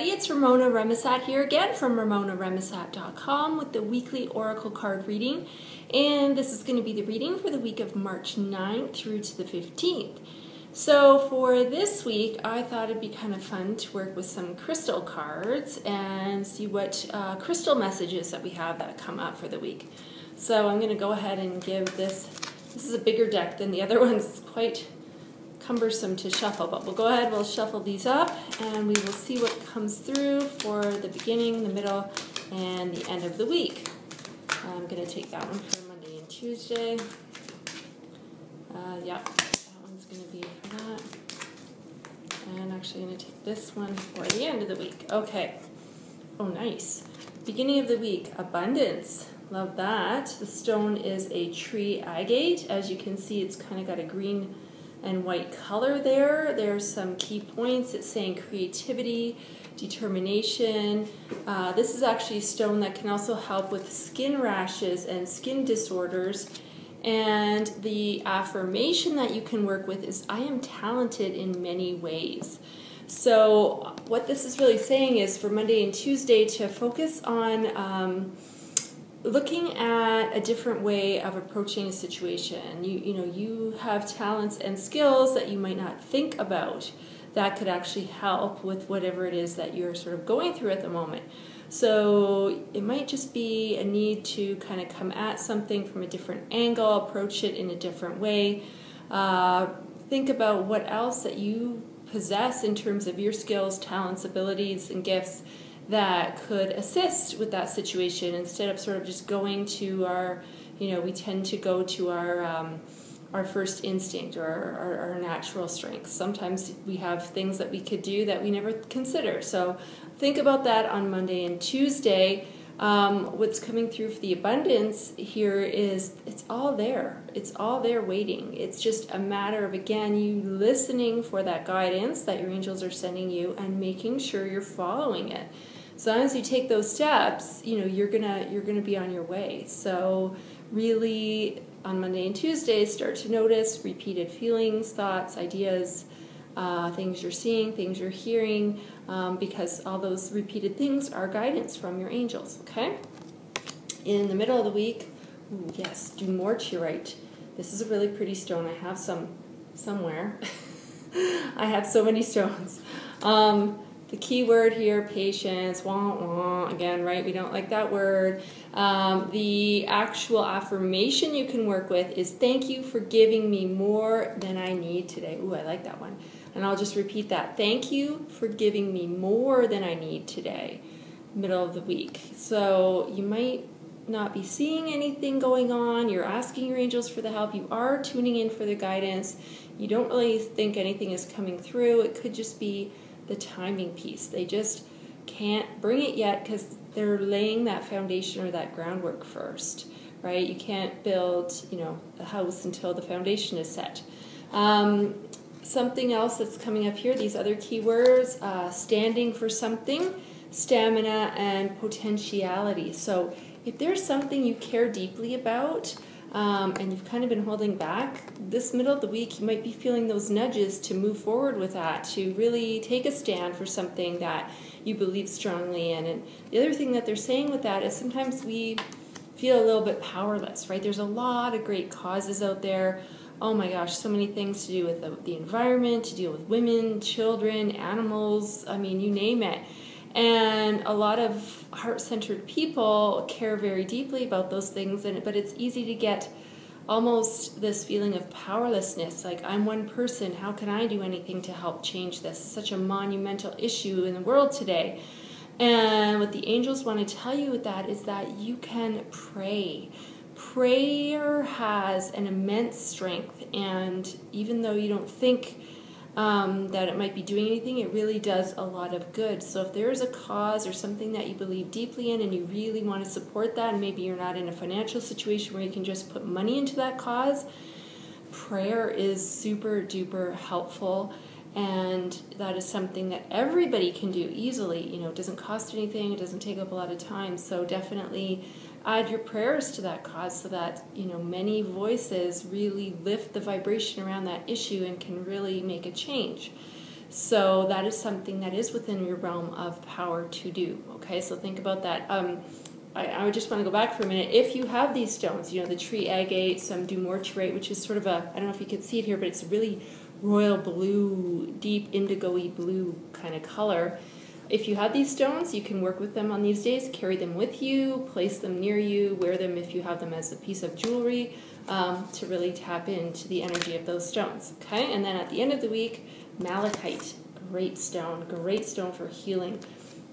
everybody, it's Ramona Remisat here again from ramonaremisat.com with the weekly Oracle card reading, and this is going to be the reading for the week of March 9th through to the 15th. So for this week, I thought it'd be kind of fun to work with some crystal cards and see what crystal messages that we have that come up for the week. So I'm going to go ahead and give this is a bigger deck than the other ones. It's quite cumbersome to shuffle, but we'll go ahead, we'll shuffle these up and we will see what comes through for the beginning, the middle, and the end of the week. I'm going to take that one for Monday and Tuesday. Yeah, that one's going to be for that. And actually going to take this one for the end of the week. Okay. Oh, nice. Beginning of the week, abundance. Love that. The stone is a tree agate. As you can see, it's kind of got a green and white color there. There's some key points. It's saying creativity, determination. This is actually a stone that can also help with skin rashes and skin disorders. And the affirmation that you can work with is, I am talented in many ways. So what this is really saying is for Monday and Tuesday to focus on looking at a different way of approaching a situation. You have talents and skills that you might not think about that could actually help with whatever it is that you're sort of going through at the moment. So it might just be a need to kind of come at something from a different angle, approach it in a different way. Think about what else that you possess in terms of your skills, talents, abilities, and gifts that could assist with that situation instead of sort of just going to our, we tend to go to our first instinct or our natural strengths. Sometimes we have things that we could do that we never consider. So think about that on Monday and Tuesday. What's coming through for the abundance here is it's all there. It's all there waiting. It's just a matter of, again, you listening for that guidance that your angels are sending you and making sure you're following it. So as long as you take those steps, you're gonna be on your way. So really, on Monday and Tuesday, start to notice repeated feelings, thoughts, ideas, things you're seeing, things you're hearing, because all those repeated things are guidance from your angels, okay? In the middle of the week, ooh, yes, dumortierite. This is a really pretty stone. I have some somewhere. I have so many stones. The key word here, patience, wah, wah, again, right? We don't like that word. The actual affirmation you can work with is, thank you for giving me more than I need today. Ooh, I like that one. And I'll just repeat that. Thank you for giving me more than I need today, middle of the week. So you might not be seeing anything going on. You're asking your angels for the help. You are tuning in for the guidance. You don't really think anything is coming through. It could just be the timing piece. They just can't bring it yet because they're laying that foundation or that groundwork first, right? You can't build, a house until the foundation is set. Something else that's coming up here, these other keywords, standing for something, stamina, and potentiality. So if there's something you care deeply about, and you've kind of been holding back, this middle of the week you might be feeling those nudges to move forward with that, to really take a stand for something that you believe strongly in. And the other thing that they're saying with that is sometimes we feel a little bit powerless, right? There's a lot of great causes out there. Oh my gosh, so many things to do with the environment, to deal with women, children, animals, I mean, you name it. And a lot of heart-centered people care very deeply about those things, but it's easy to get almost this feeling of powerlessness, like I'm one person, how can I do anything to help change this? It's such a monumental issue in the world today. And what the angels want to tell you with that is that you can pray. Prayer has an immense strength, and even though you don't think that it might be doing anything, it really does a lot of good. So if there is a cause or something that you believe deeply in and you really want to support that, and maybe you're not in a financial situation where you can just put money into that cause, prayer is super duper helpful, and that is something that everybody can do easily. It doesn't cost anything, it doesn't take up a lot of time, so definitely add your prayers to that cause so that, many voices really lift the vibration around that issue and can really make a change. So that is something that is within your realm of power to do. Okay, so think about that. I just want to go back for a minute. If you have these stones, you know, the tree agate, some dumortierite, which is sort of a, I don't know if you can see it here, but it's a really royal blue, deep indigo-y blue kind of color. If you have these stones, you can work with them on these days, carry them with you, place them near you, wear them if you have them as a piece of jewelry, to really tap into the energy of those stones. Okay, and then at the end of the week, malachite, great stone for healing.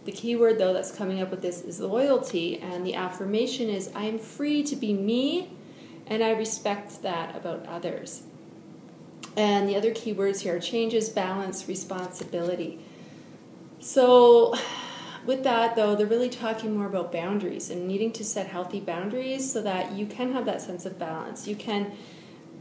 The key word, though, that's coming up with this is loyalty, and the affirmation is, I am free to be me, and I respect that about others. And the other key words here are changes, balance, responsibility. So with that, though, they're really talking more about boundaries and needing to set healthy boundaries so that you can have that sense of balance.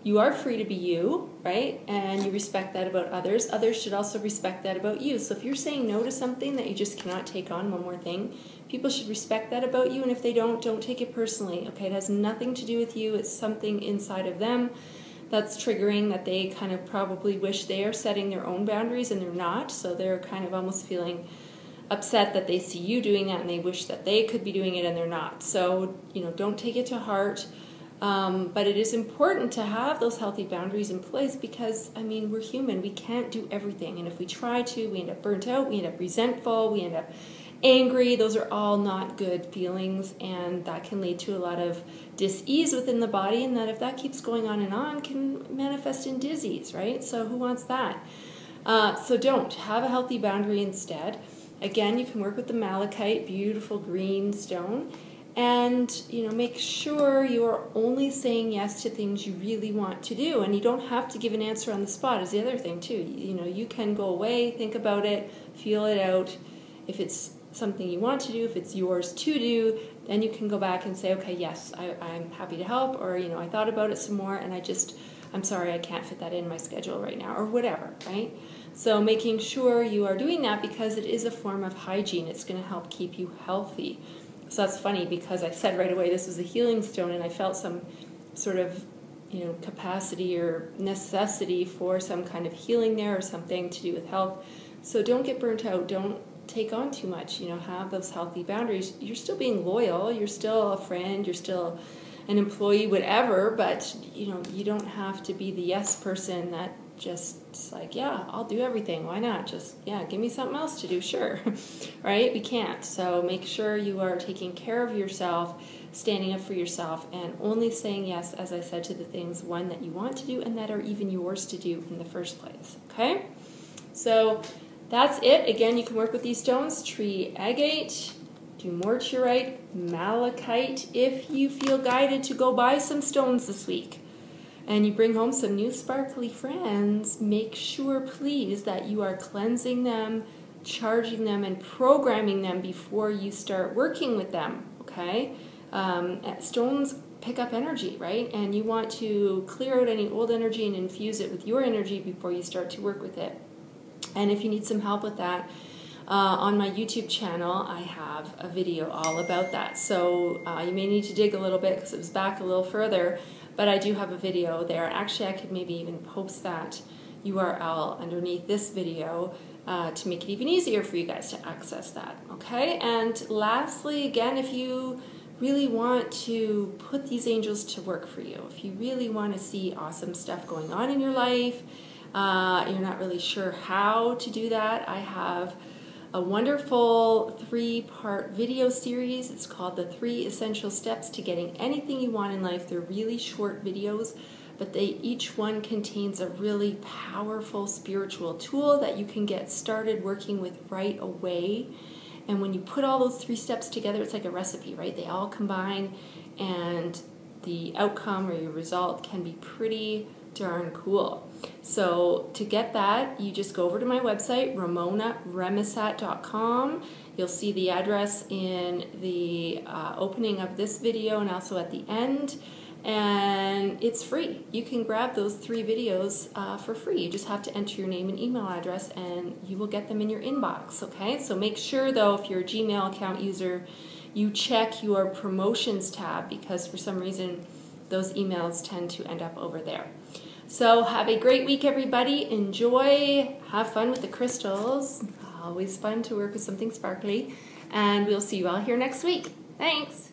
You are free to be you, right? And you respect that about others. Others should also respect that about you. So if you're saying no to something that you just cannot take on, one more thing, people should respect that about you. And if they don't take it personally, okay? It has nothing to do with you. It's something inside of them that's triggering, that they kind of probably wish they are setting their own boundaries and they're not. So they're kind of almost feeling upset that they see you doing that and they wish that they could be doing it and they're not. So, you know, don't take it to heart. But it is important to have those healthy boundaries in place because, I mean, we're human. We can't do everything. And if we try to, we end up burnt out, we end up resentful, we end up angry. Those are all not good feelings, and that can lead to a lot of dis-ease within the body, and that if that keeps going on, can manifest in disease, right? So who wants that? So don't. Have a healthy boundary instead. Again, you can work with the malachite, beautiful green stone, and, you know, make sure you are only saying yes to things you really want to do. And you don't have to give an answer on the spot is the other thing, too. You know, you can go away, think about it, feel it out. If it's something you want to do, if it's yours to do, then you can go back and say, okay, yes, I'm happy to help, or, you know, I thought about it some more, and I'm sorry, I can't fit that in my schedule right now, or whatever, right? So making sure you are doing that because it is a form of hygiene. It's going to help keep you healthy. So that's funny because I said right away this was a healing stone, and I felt some sort of, you know, capacity or necessity for some kind of healing there or something to do with health. So don't get burnt out. Don't take on too much. You know, have those healthy boundaries. You're still being loyal. You're still a friend. You're still an employee, whatever. But, you know, you don't have to be the yes person that just like, yeah, I'll do everything. Why not? Just, yeah, give me something else to do. Sure. Right? We can't. So make sure you are taking care of yourself, standing up for yourself, and only saying yes, as I said, to the things, one, that you want to do and that are even yours to do in the first place. Okay? So that's it. Again, you can work with these stones, tree agate, dumortierite, malachite. If you feel guided to go buy some stones this week, and you bring home some new sparkly friends, make sure, please, that you are cleansing them, charging them, and programming them before you start working with them, okay? Stones pick up energy, right? And you want to clear out any old energy and infuse it with your energy before you start to work with it. And if you need some help with that, on my YouTube channel, I have a video all about that. So you may need to dig a little bit because it was back a little further, but I do have a video there. Actually, I could maybe even post that URL underneath this video to make it even easier for you guys to access that, okay? And lastly, again, if you really want to put these angels to work for you, if you really want to see awesome stuff going on in your life, you're not really sure how to do that, I have a wonderful 3-part video series. It's called The 3 Essential Steps to Getting Anything You Want in Life. They're really short videos, but each one contains a really powerful spiritual tool that you can get started working with right away. And when you put all those 3 steps together, it's like a recipe, right? They all combine, and the outcome or your result can be pretty darn cool. So to get that, you just go over to my website, ramonaremisat.com. You'll see the address in the opening of this video and also at the end. And it's free. You can grab those 3 videos for free. You just have to enter your name and email address and you will get them in your inbox, okay? So make sure, though, if you're a Gmail account user, you check your promotions tab because for some reason those emails tend to end up over there. So have a great week, everybody. Enjoy. Have fun with the crystals. Always fun to work with something sparkly. And we'll see you all here next week. Thanks.